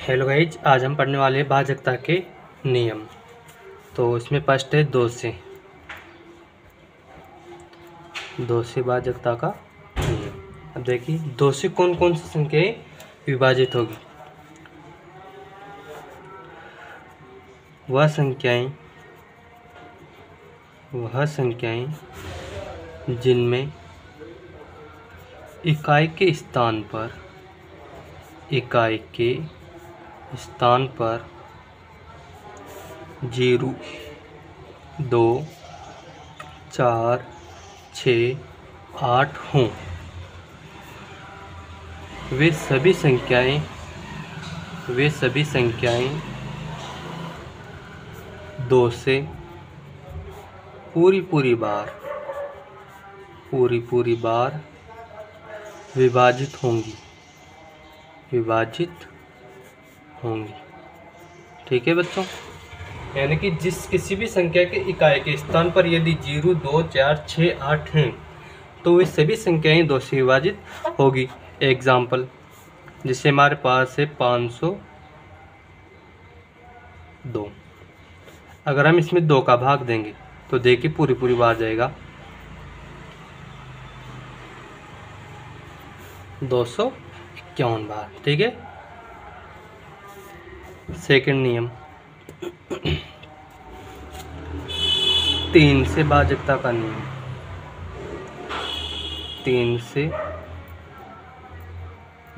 Hello guys, आज हम पढ़ने वाले हैं भाजकता के नियम। तो इसमें फर्स्ट है दो से भाजकता का नियम। अब देखिए, दो से कौन कौन सी संख्याएं विभाजित होगी। वह संख्याएं जिनमें इकाई के स्थान पर 0, 2, 4, 6, 8 हों, वे सभी संख्याएं 2 से पूरी बार विभाजित होंगी। ठीक है बच्चों, यानी कि किसी भी संख्या के इकाई के स्थान पर यदि 0, 2, 4, 6, 8 हैं तो वे सभी संख्याएं 2 से विभाजित होगी। एग्जाम्पल, जैसे हमारे पास है 502। अगर हम इसमें 2 का भाग देंगे तो देखिए पूरी बार जाएगा 251 बार। ठीक है। सेकंड नियम, 3 से भाजकता का नियम। 3 से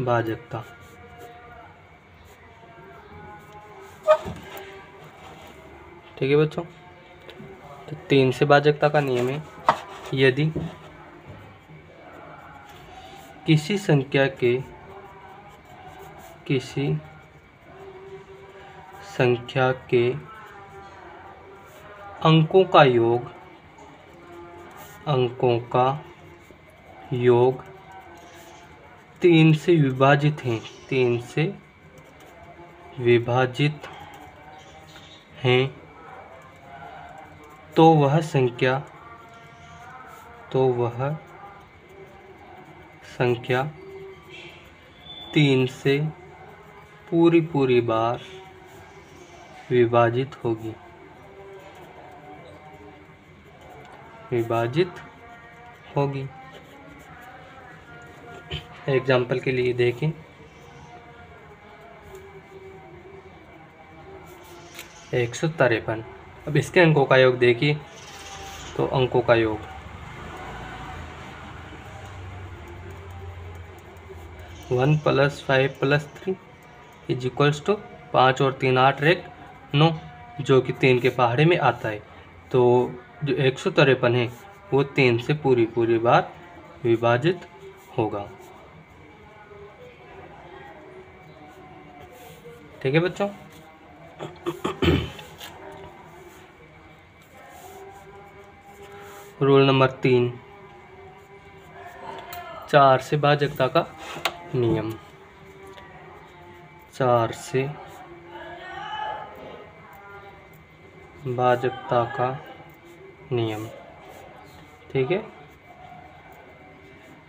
भाजकता। ठीक है बच्चों, तो 3 से भाजकता का नियम है, यदि किसी संख्या के अंकों का योग 3 से विभाजित हैं तो वह संख्या 3 से पूरी बार विभाजित होगी। एग्जाम्पल के लिए देखें, 153। अब इसके अंकों का योग देखिए, तो अंकों का योग 1 + 5 + 3 = 5 और 3 8 रेख 9, जो कि 3 के पहाड़े में आता है। तो जो 153 है वो 3 से पूरी बार विभाजित होगा। ठीक है बच्चों। रूल नंबर 3, 4 से भाजकता का नियम। 4 से भाजकता का नियम। ठीक है।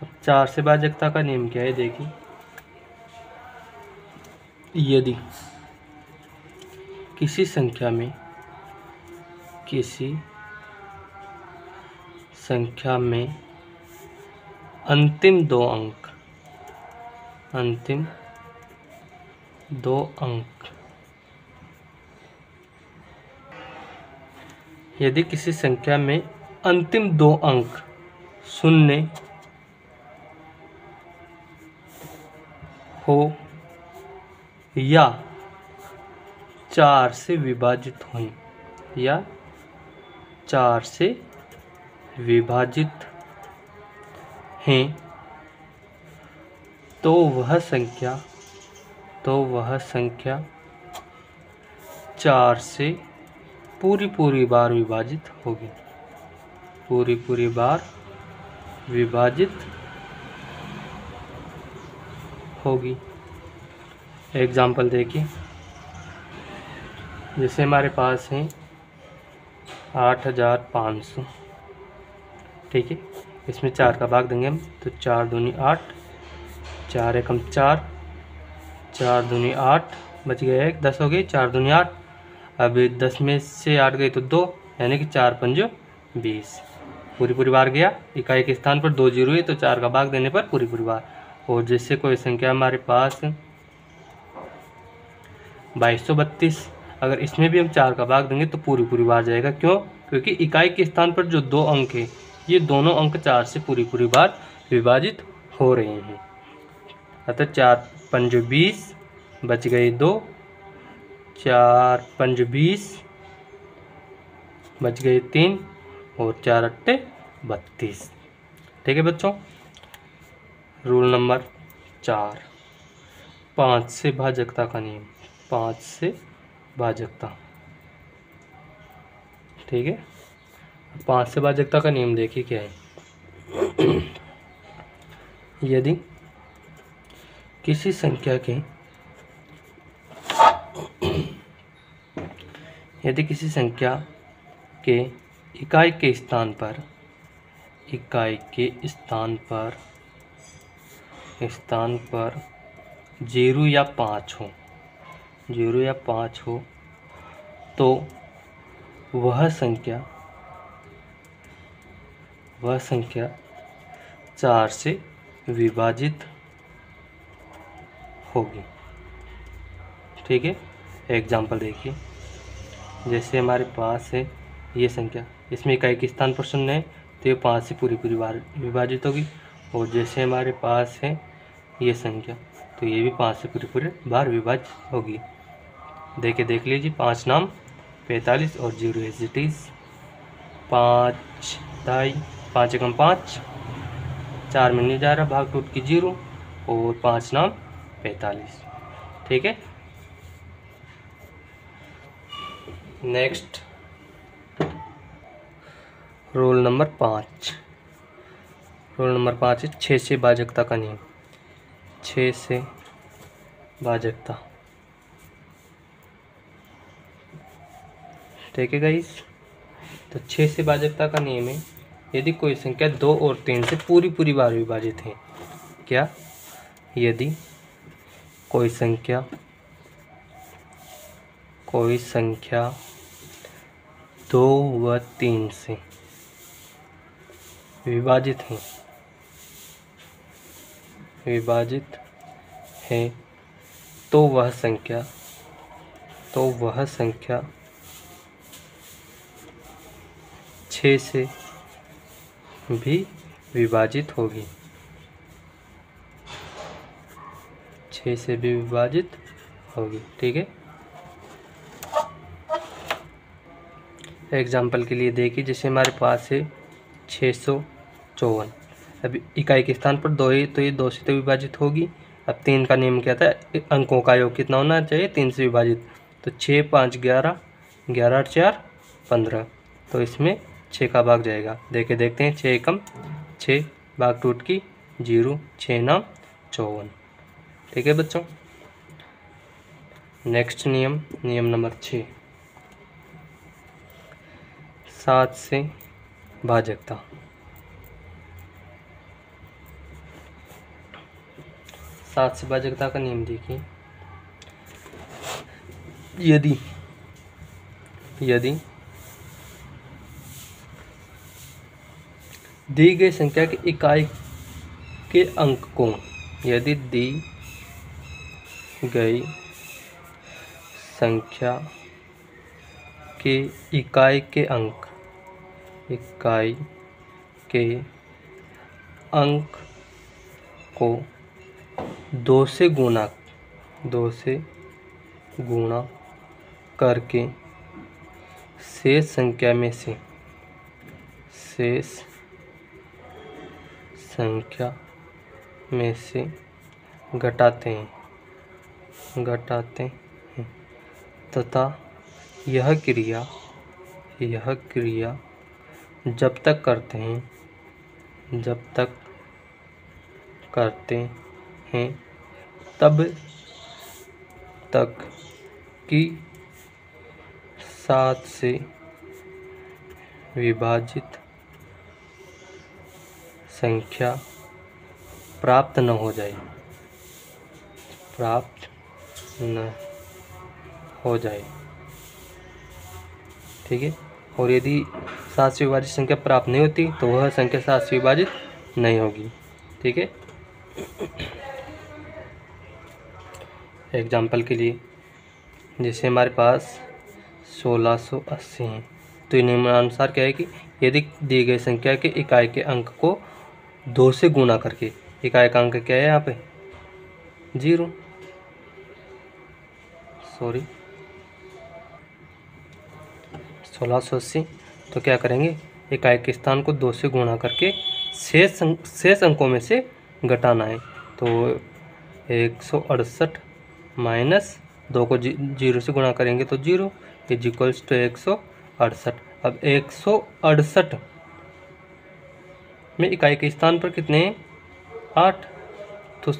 अब 4 से भाजकता का नियम क्या है, देखिए, यदि किसी संख्या में अंतिम दो अंक यदि किसी संख्या में अंतिम 2 अंक 0 हो या 4 से विभाजित हैं तो वह संख्या 4 से पूरी बार विभाजित होगी। पूरी बार विभाजित होगी। एग्जाम्पल देखिए, जैसे हमारे पास है 8500। ठीक है, इसमें 4 का भाग देंगे हम, तो 4 दूनी 8, 4 एकम 4, 4 दूनी 8, बच गया 1, 10 हो गई, 4 दूनी 8। अब 10 में से 8 गई तो 2, यानी कि 4 पंजो 20। पूरी पूरी बार गया, इकाई के स्थान पर 2 जीरो हुई तो 4 का भाग देने पर पूरी पूरी बार। और जैसे कोई संख्या हमारे पास 2232, अगर इसमें भी हम 4 का भाग देंगे तो पूरी पूरी बार जाएगा। क्यों? क्योंकि इकाई के स्थान पर जो 2 अंक है, ये दोनों अंक 4 से पूरी पूरी बार विभाजित हो रहे हैं। अतः 4 पंजो 20, बच गई 2, 4 पंजो 20, बच गई 3 और 4 अट्टे 32। ठीक है बच्चों। रूल नंबर 4, 5 से भाजकता का नियम। 5 से भाजकता, ठीक है। 5 से भाजकता का नियम देखिए क्या है। यदि किसी संख्या के इकाई के स्थान पर 0 या 5 हो तो वह संख्या 4 से विभाजित होगी। ठीक है। एग्जाम्पल देखिए, जैसे हमारे पास है ये संख्या, इसमें इकाई के स्थान पर 0 है तो ये 5 से पूरी पूरी बार विभाजित होगी। और जैसे हमारे पास है ये संख्या, तो ये भी 5 से पूरी पूरी बार विभाजित होगी। देख लीजिए, 5 नाम 45 और 0 एज इट इज। 5 ढाई, 5 एकम 5, 4 में नहीं जा रहा, भाग टूट की 0 और 5 नाम 45। ठीक है। Next roll number 5। Roll number 5 है 6 से भाजकता का नियम। 6 से भाजकता, ठीक है गाइस। तो 6 से भाजकता का नियम है, यदि कोई संख्या 2 और 3 से पूरी पूरी बार विभाजित है। क्या? यदि कोई संख्या 2 व 3 से विभाजित है तो वह संख्या 6 से भी विभाजित होगी। 6 से भी विभाजित होगी। ठीक है। एग्जाम्पल के लिए देखिए, जैसे हमारे पास है 654। अभी इकाई के स्थान पर 2 है तो ये 2 से तो विभाजित होगी। अब 3 का नियम क्या था? अंकों का योग कितना होना चाहिए? 3 से विभाजित। तो 6 5 11, 11 8 4 15, तो इसमें 6 का भाग जाएगा। देखते हैं, 6 एकम 6, भाग टूट की 0, 6 नाम 54। ठीक है बच्चों। नेक्स्ट नियम नंबर 6, 7 से भाजकता। 7 से भाजकता का नियम देखिए, यदि दी गई संख्या के इकाई के अंक को, यदि दी गई संख्या के इकाई के अंक को 2 से गुणा करके शेष संख्या में से घटाते हैं तथा यह क्रिया जब तक करते हैं तब तक कि 7 से विभाजित संख्या प्राप्त न हो जाए। हो जाए। ठीक है, और यदि 7 से विभाजित संख्या प्राप्त नहीं होती तो वह संख्या 7 से विभाजित नहीं होगी। ठीक है, एग्जाम्पल के लिए जैसे हमारे पास 1680 हैं, तो निम्नानुसार क्या है कि यदि दी गई संख्या के इकाई के अंक को 2 से गुणा करके, इकाई का अंक क्या है यहाँ पे 0, सॉरी 1680, तो क्या करेंगे इकाई के स्थान को 2 से गुणा करके शेष अंकों में से घटाना है। तो 168 माइनस 2 को 0 से गुणा करेंगे तो 0 इज इक्वल्स टू 168। अब 168 में इकाई के स्थान पर कितने हैं 8, तो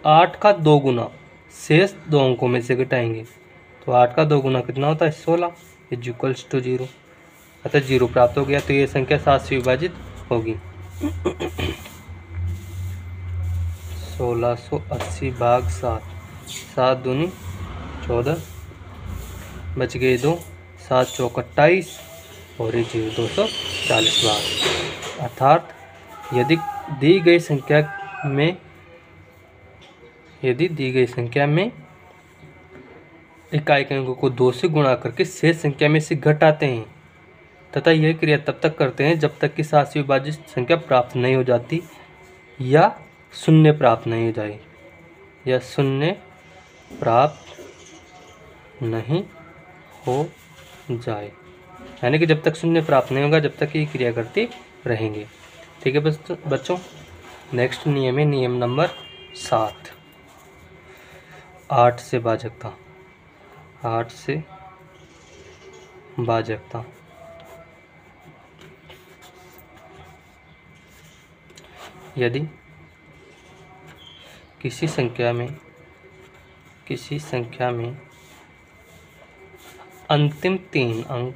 8 का 2 गुना शेष 2 अंकों में से घटाएंगे, तो 8 का 2 गुना कितना होता है 16 इज इक्वल्स टू 0, अतः 0 प्राप्त हो गया। तो ये संख्या 7 से विभाजित होगी। 1680 भाग 7, 7 दूनी 14, बच गए 2, 7 चौक 28 और 1 0 240 भाग। अर्थात यदि दी गई संख्या में इकाई के अंकों को 2 से गुणा करके शेष संख्या में से घटाते हैं तथा यह क्रिया तब तक करते हैं जब तक कि 7 से विभाजित संख्या प्राप्त नहीं हो जाती या शून्य प्राप्त नहीं हो जाए, या शून्य प्राप्त नहीं हो जाए, यानी कि जब तक शून्य प्राप्त नहीं होगा जब तक ये क्रिया करते रहेंगे। ठीक है बच्चों, नेक्स्ट नियम है नियम नंबर 7, 8 से भाजकता। 8 से भाजकता। यदि किसी संख्या में अंतिम 3 अंक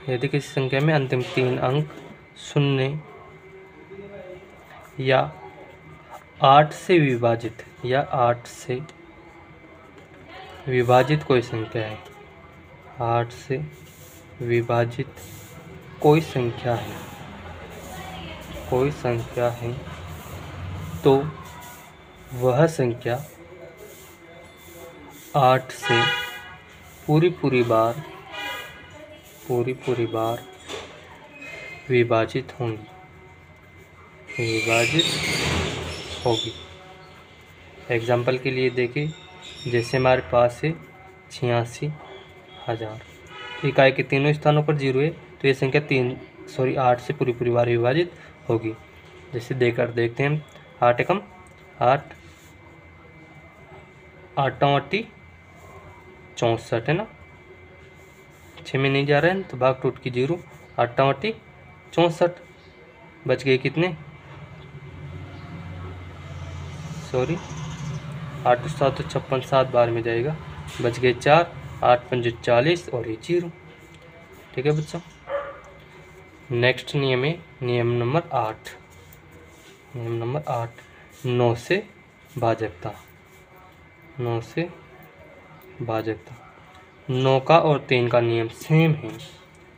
यदि किसी संख्या में अंतिम 3 अंक 0 या 8 से विभाजित कोई संख्या है, 8 से विभाजित कोई संख्या है तो वह संख्या 8 से पूरी बार विभाजित होगी। एग्जाम्पल के लिए देखिए, जैसे हमारे पास है 86,000, इकाई के तीनों स्थानों पर 0 है तो ये संख्या 8 से पूरी बार विभाजित होगी। जैसे देखते हैं 8 एकम 8, 8 8 64 है ना, 6 में नहीं जा रहा है तो भाग टूट की 0, 8 8 64, बच गए कितने 8 7 56, 7 बार में जाएगा, बच गए 4, 8 5 40 और ये 0। ठीक है बच्चों, नेक्स्ट नियम है नियम नंबर 8। 9 से भाजकता। 9 का और 3 का नियम सेम है।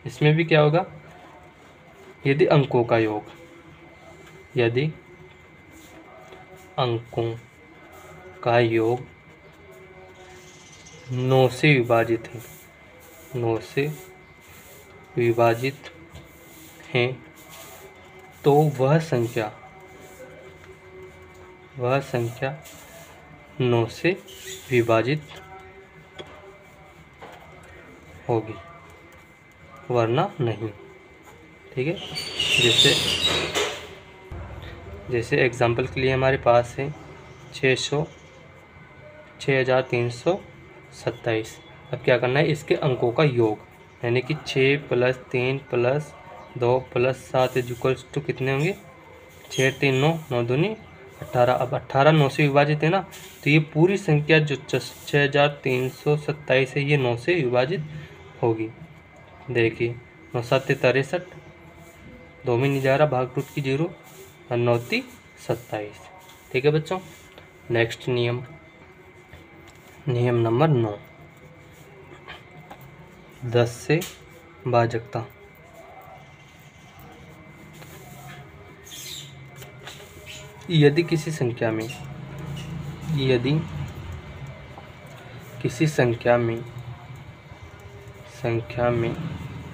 इसमें भी क्या होगा, यदि अंकों का योग 9 से विभाजित है तो वह संख्या 9 से विभाजित होगी, वरना नहीं। ठीक है, जैसे एग्जाम्पल के लिए हमारे पास है 6327। अब क्या करना है, इसके अंकों का योग, यानी कि 6 + 3 + 2 + 7 इक्वल्स टू कितने होंगे 6 3 9 9 दूनी 18। अब 18 9 से विभाजित है ना, तो ये पूरी संख्या जो 6327 है ये 9 से विभाजित होगी। देखिए 9 7 63, 2 में नहीं जा रहा, भाग टूट की 0, और 9 × 27। ठीक है बच्चों। नेक्स्ट नियम नंबर 9, 10 से भाजकता। यदि किसी संख्या में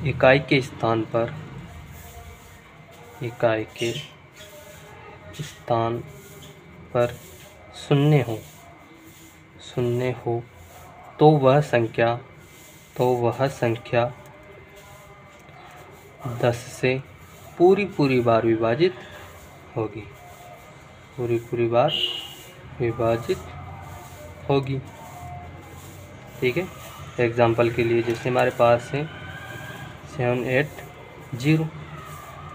इकाई के स्थान पर शून्य हो तो वह संख्या 10 से पूरी बार विभाजित होगी। ठीक है। एग्जाम्पल के लिए जैसे हमारे पास है 780।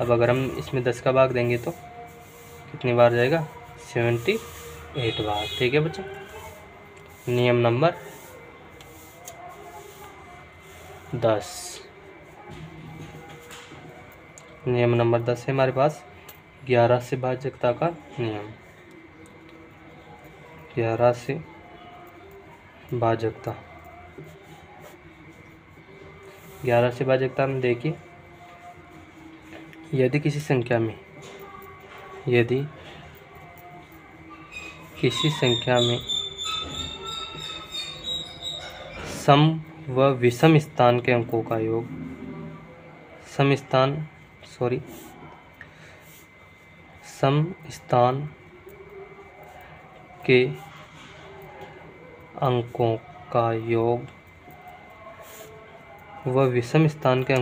अब अगर हम इसमें 10 का भाग देंगे तो कितनी बार जाएगा? 78 बार। ठीक है बच्चों। नियम नंबर 10 है हमारे पास 11 से भाजकता का नियम। 11 से भाजकता में देखिए, यदि किसी संख्या में सम व विषम स्थान के अंकों का योग, सम स्थान के अंकों का योग व विषम स्थान के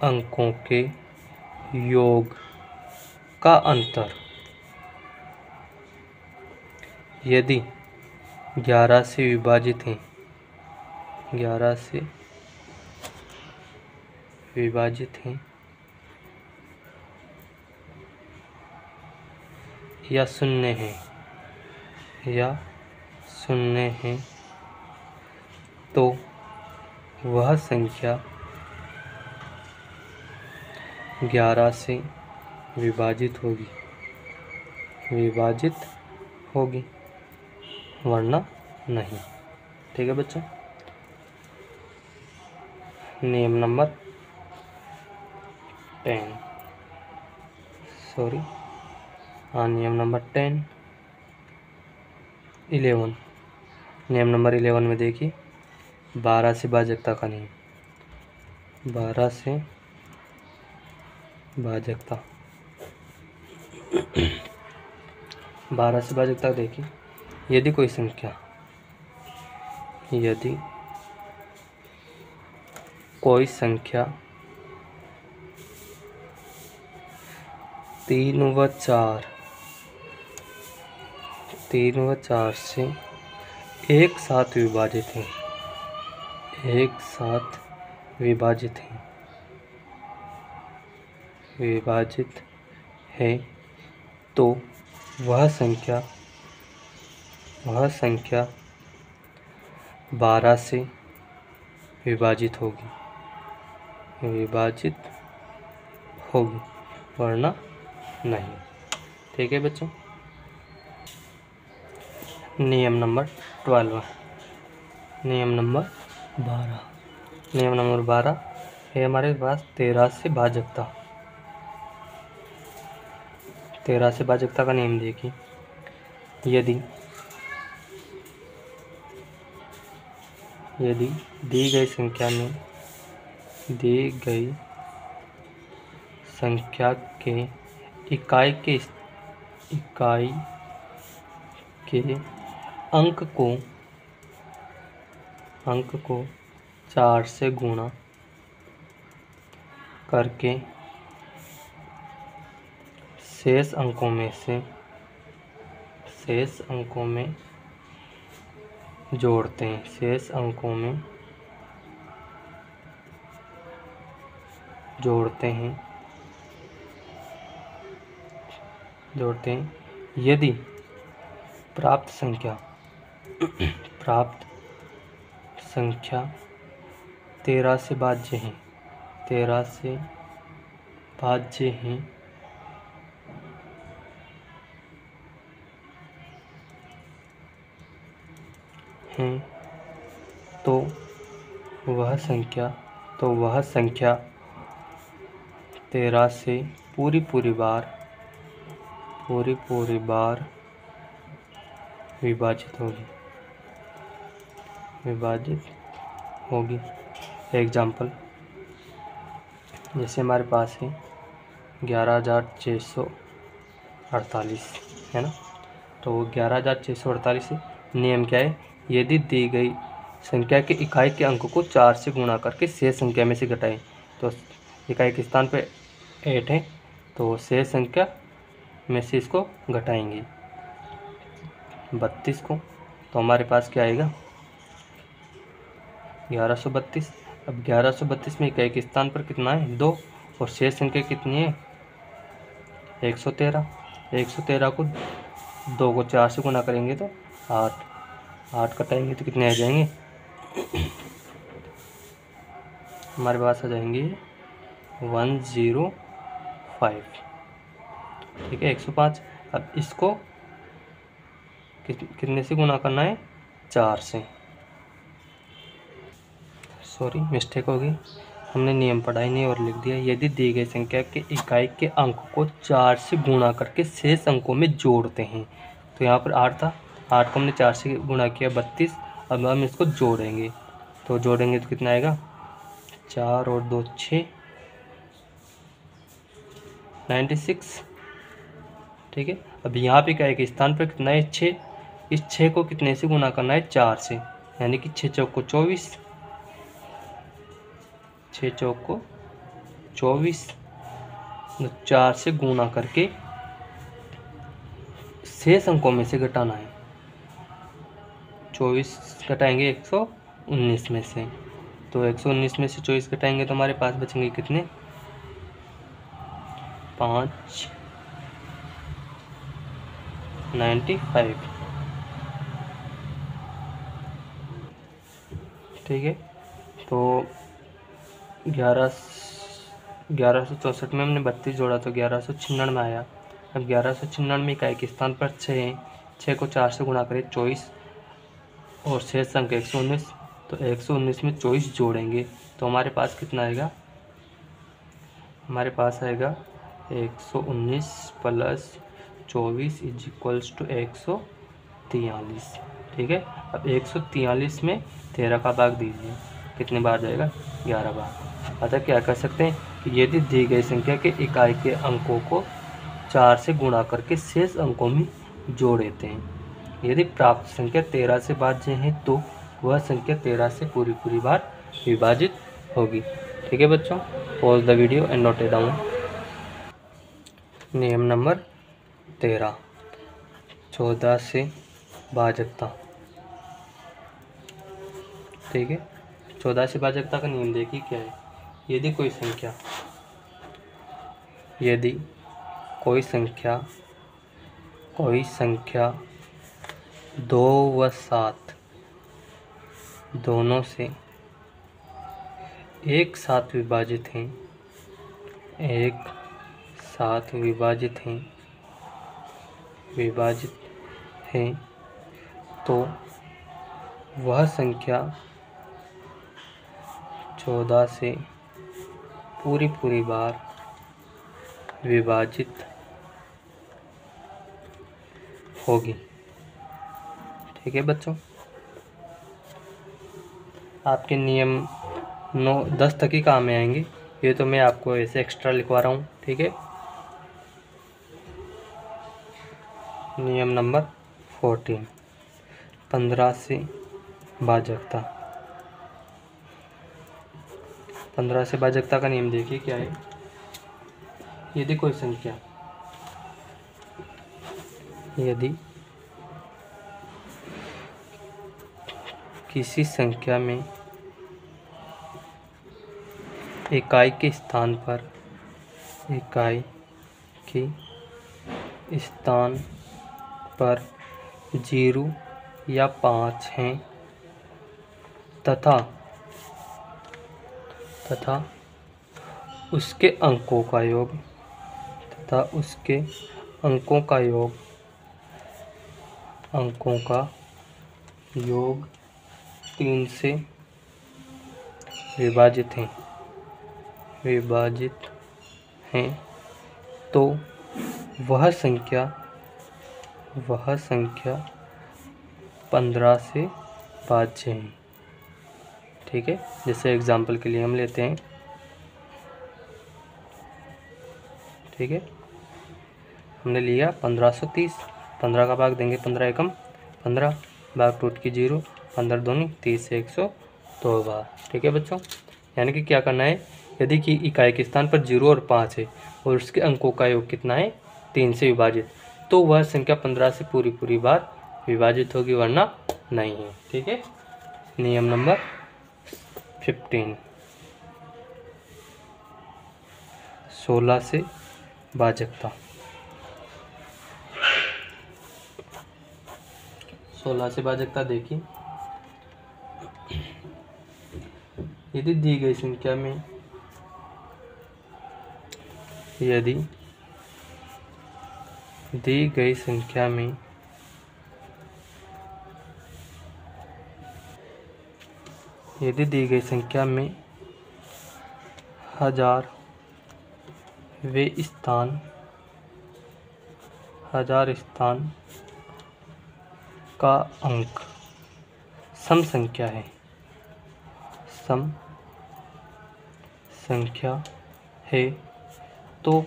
अंकों का योग का अंतर यदि 11 से विभाजित हैं या शून्य है तो वह संख्या 11 से विभाजित होगी वरना नहीं। ठीक है बच्चों। नियम नंबर 11 नियम नंबर 11 में देखिए 12 से भाजकता का नियम। 12 से भाजकता देखिए, यदि कोई संख्या 3 व 4 से एक साथ विभाजित है तो वह संख्या 12 से विभाजित होगी वरना नहीं। ठीक है बच्चों। नियम नंबर 12 नियम नंबर 12 है हमारे पास 13 से भाजकता का नियम देखिए, यदि दी गई संख्या के इकाई के अंक को 4 से गुणा करके शेष अंकों में जोड़ते हैं यदि प्राप्त संख्या 13 से भाज्य हैं, 13 से भाज्य हैं तो वह संख्या 13 से पूरी बार विभाजित होगी। एग्जाम्पल, जैसे हमारे पास है 11,648 है ना, तो 11,648 से नियम क्या है, यदि दी गई संख्या के इकाई के अंक को 4 से गुणा करके शेष संख्या में से घटाएं। तो इकाई के स्थान पे 8 है, तो शेष संख्या में से इसको घटाएंगे 32 को, तो हमारे पास क्या आएगा 1132। अब 1132 में इकाई के स्थान पर कितना है 2, और शेष संख्या कितनी है 113। 113 को 2 को 4 से गुणा करेंगे तो 8 कटाएंगे तो कितने आ जाएंगे हमारे पास आ जाएंगे 105। ठीक है 105। अब इसको कितने से गुणा करना है 4 से। सॉरी मिस्टेक हो गई, हमने नियम पढ़ा ही नहीं और लिख दिया। यदि दी गई संख्या के इकाई के अंक को 4 से गुणा करके शेष अंकों में जोड़ते हैं, तो यहाँ पर 8 था, 8 को हमने 4 से गुणा किया 32। अब हम इसको जोड़ेंगे, तो जोड़ेंगे तो कितना आएगा 4 और 2 6, 96। ठीक है, अब यहाँ पे इकाई के स्थान पर कितना है 6, इस 6 को कितने से गुणा करना है 4 से, यानी कि 6 चौक को 24, 6 चौक को 24, 4 से गुणा करके शेष अंकों में से घटाना है। 24 घटाएंगे 119 में से, तो 119 में से 24 घटाएंगे तो हमारे पास बचेंगे कितने 5, 95। ठीक है, तो 1164 में हमने 32 जोड़ा तो 1196 में आया। अब 1196 में इकाई के स्थान पर 6 है, 6 को 4 से गुणा करें 24 और शेष संख्या 119, तो 119 में 24 जोड़ेंगे तो हमारे पास कितना आएगा, हमारे पास आएगा 119 प्लस 24 इज इक्वल्स टू 143। ठीक है, अब 143 में 13 का भाग दीजिए, कितने बार जाएगा 11 बार। अतः क्या कर सकते हैं कि यदि दी गई संख्या के इकाई के अंकों को 4 से गुणा करके शेष अंकों में जोड़ देते हैं, यदि प्राप्त संख्या 13 से भाज्य है तो वह संख्या 13 से पूरी बार विभाजित होगी। ठीक है बच्चों, pause the video and note it down. नियम नंबर 13, 14 से भाजकता। ठीक है, 14 से भाजकता का नियम देखिए क्या है। यदि कोई संख्या 2 व 7 दोनों से एक साथ विभाजित हैं तो वह संख्या 14 से पूरी बार विभाजित होगी। ठीक है बच्चों, आपके नियम 9-10 तक ही काम में आएंगे, ये तो मैं आपको ऐसे एक्स्ट्रा लिखवा रहा हूँ। ठीक है, नियम नंबर 14, 15 से भाजकता। 15 से भाजकता का नियम देखिए क्या है। यदि किसी संख्या में इकाई के स्थान पर 0 या 5 हैं तथा तथा उसके अंकों का योग तथा उसके अंकों का योग 3 से विभाजित हैं तो वह संख्या 15 से भाज्य है। ठीक है, जैसे एग्जाम्पल के लिए हम लेते हैं। ठीक है, हमने लिया 1530, 15 का भाग देंगे 15 एकम 15, भाग टूट की 0, 15 दूनी 30 से 102 बार। ठीक है बच्चों, यानी कि क्या करना है, यदि कि इकाई के स्थान पर 0 और 5 है और उसके अंकों का योग कितना है 3 से विभाजित, तो वह संख्या 15 से पूरी बार विभाजित होगी, वरना नहीं है। ठीक है, नियम नंबर 15, 16 से भाजकता। 16 से भाजकता देखिए, यदि दी गई संख्या में यदि दी गई संख्या में हजार स्थान का अंक सम संख्या है तो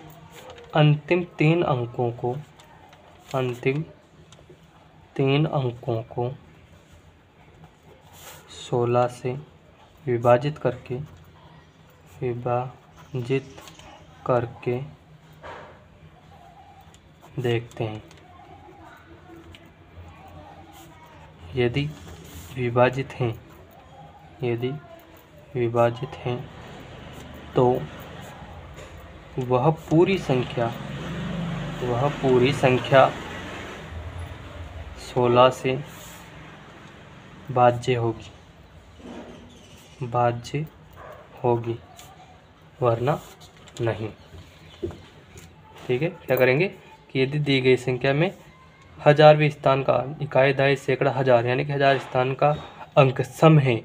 अंतिम तीन अंकों को 16 से विभाजित करके देखते हैं। यदि विभाजित हैं तो वह पूरी संख्या 16 से भाज्य होगी, वरना नहीं। ठीक है, क्या करेंगे कि यदि दी गई संख्या में 1000वें स्थान का इकाई दाई सैकड़ा हजार यानी कि 1000 स्थान का अंक सम है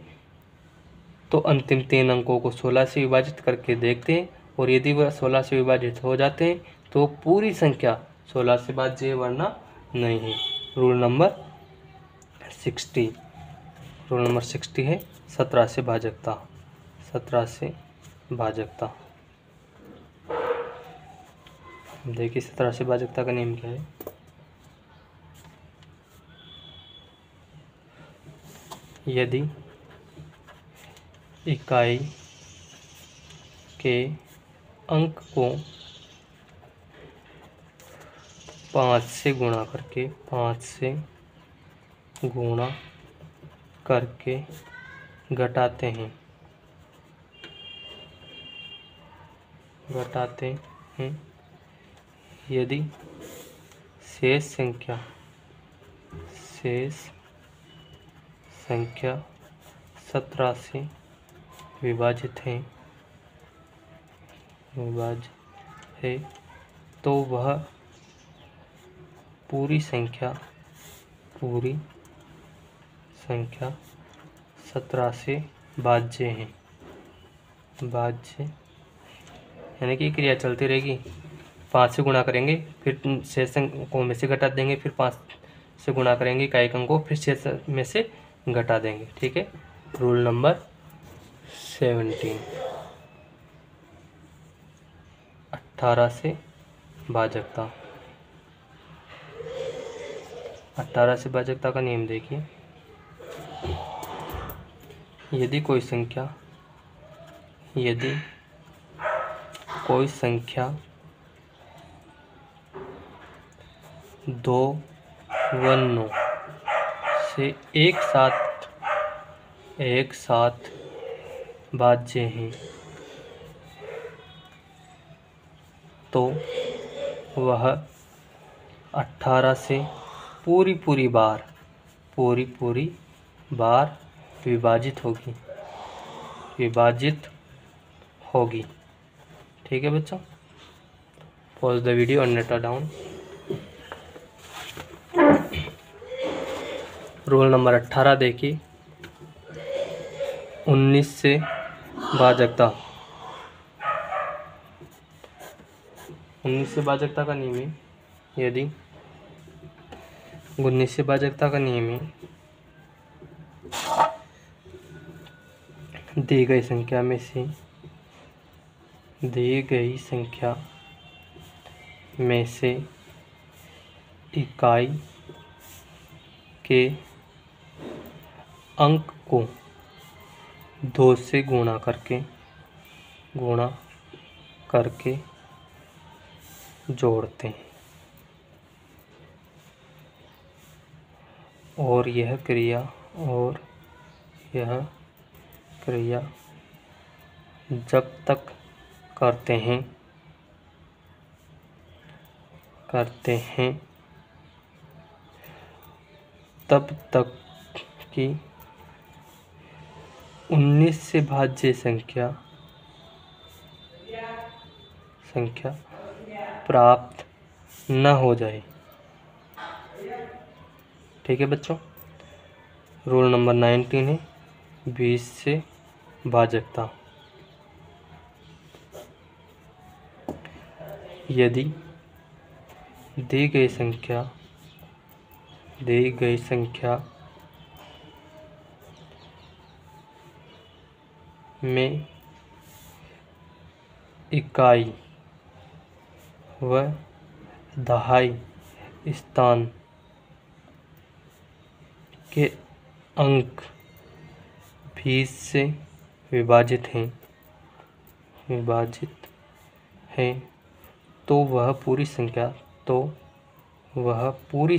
तो अंतिम तीन अंकों को 16 से विभाजित करके देखते हैं, और यदि वह 16 से विभाजित हो जाते हैं तो पूरी संख्या 16 से भाज्य है, वरना नहीं है। रूल नंबर 60 है 17 से भाजकता। 17 से भाजकता देखिए, 17 से भाजकता का नियम क्या है। यदि इकाई के अंक को 5 से गुणा करके घटाते हैं यदि शेष संख्या 17 से विभाजित है तो वह पूरी संख्या 17 से भाज्य है। यानी कि क्रिया चलती रहेगी, 5 से गुणा करेंगे फिर शेष अंकों में से घटा देंगे, फिर 5 से गुणा करेंगे इकाई अंक को, फिर शेष में से घटा देंगे। ठीक है, रूल नंबर 17, 18 से भाजकता। 18 से भाजकता का नियम देखिए। यदि कोई संख्या 2 वर्णों से एक साथ भाज्य हैं तो वह 18 से पूरी बार विभाजित होगी। ठीक है बच्चों, पॉज द वीडियो और नोट डाउन। रोल नंबर 18 देखिए, 19 से भाजकता। 19 से भाजकता का नियम है, यदि 19 से भाजकता का नियम है, दी गई संख्या में से इकाई के अंक को 2 से गुणा करके जोड़ते हैं और यह क्रिया जब तक करते हैं तब तक कि 19 से भाज्य संख्या प्राप्त न हो जाए। ठीक है बच्चों, रूल नंबर 19 है 20 से भाजकता। यदि दी गई संख्या में इकाई व दहाई स्थान के अंक 20 से विभाजित हैं तो वह पूरी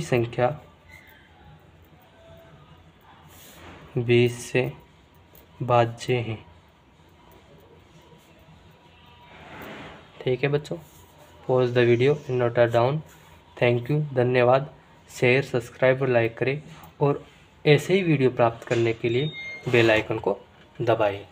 संख्या 20 से भाज्य है। ठीक है बच्चों, pause the video and note down. Thank you, धन्यवाद। शेयर, सब्सक्राइब और लाइक करें और ऐसे ही वीडियो प्राप्त करने के लिए बेल आइकन को दबाएं।